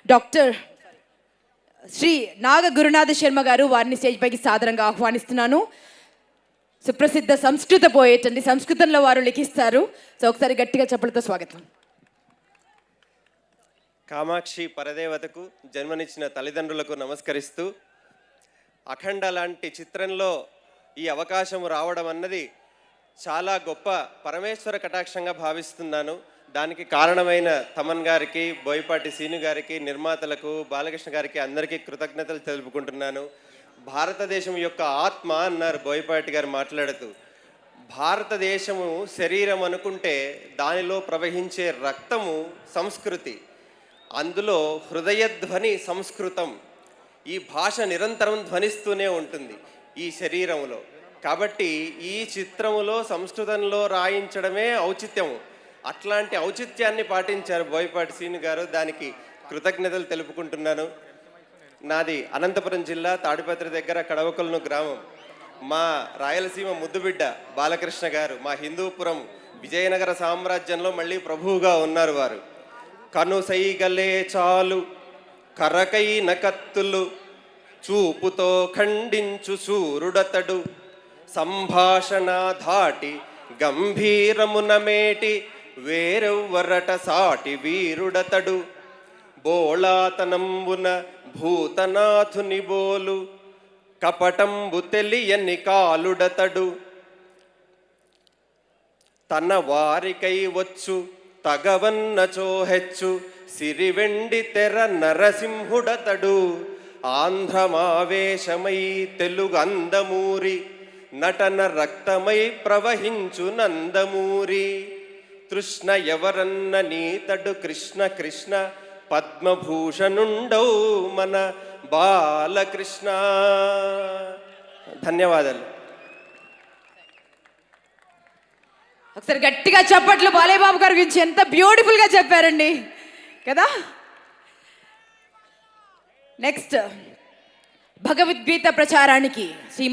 Doctor Shri నాగ గురునాథ శర్మ గారు, వారిని stage పైకి సాదరంగా ఆహ్వానిస్తున్నాను. సుప్రసిద్ధ సంస్కృత పోయేట్ అండి, సంస్కృతంలో వారు లిఖిస్తారు. సో ఒకసారి గట్టిగా చప్పలతో స్వాగతం. కామాక్షి పరదేవతకు జన్మనిచ్చిన తల్లిదండ్రులకు నమస్కరిస్తూ, అఖండ లాంటి చిత్రంలో ఈ అవకాశం రావడం అన్నది చాలా గొప్ప పరమేశ్వర కటాక్షంగా భావిస్తున్నాను. దానికి కారణమైన తమన్ గారికి, బోయపాటి సీను గారికి, నిర్మాతలకు, బాలకృష్ణ గారికి అందరికీ కృతజ్ఞతలు తెలుపుకుంటున్నాను. భారతదేశం యొక్క ఆత్మ అన్నారు బోయపాటి గారు మాట్లాడుతూ. భారతదేశము శరీరం అనుకుంటే దానిలో ప్రవహించే రక్తము సంస్కృతి, అందులో హృదయధ్వని సంస్కృతం. ఈ భాష నిరంతరం ధ్వనిస్తూనే ఉంటుంది ఈ శరీరంలో. కాబట్టి ఈ చిత్రములో సంస్కృతంలో రాయించడమే ఔచిత్యము. అట్లాంటి ఔచిత్యాన్ని పాటించారు బోయపాటి సీను గారు. దానికి కృతజ్ఞతలు తెలుపుకుంటున్నాను. నాది అనంతపురం జిల్లా తాడిపత్రి దగ్గర కడవకొలను గ్రామం. మా రాయలసీమ ముద్దుబిడ్డ బాలకృష్ణ గారు మా హిందూపురం విజయనగర సామ్రాజ్యంలో మళ్ళీ ప్రభువుగా ఉన్నారు వారు. కనుసైగలే చాలు కరకైన కత్తులు, చూపుతో ఖండించు సూరుడతడు, సంభాషణ ధాటి గంభీరమున మేటి వేరెవ్వరట సాటి వీరుడతడు, బోళాతనంబున భూతనాథుని బోలు కపటంబు తెలియని కాలుడతడు, తన వారికై వచ్చు తగవన్నచో హెచ్చు సిరివెండి తెర నరసింహుడతడు, ఆంధ్రమావేశమై తెలుగు అందమూరి నటన రక్తమై ప్రవహించు నందమూరి, తృష్ణ ఎవరన్న నీతడు కృష్ణ కృష్ణ పద్మభూషణుండౌ మన బాలకృష్ణ. ధన్యవాదాలు. ఒకసారి గట్టిగా చప్పట్లు బాలేబాబు గారి గురించి ఎంత బ్యూటిఫుల్గా చెప్పారండి కదా. నెక్స్ట్ భగవద్గీత ప్రచారానికి శ్రీ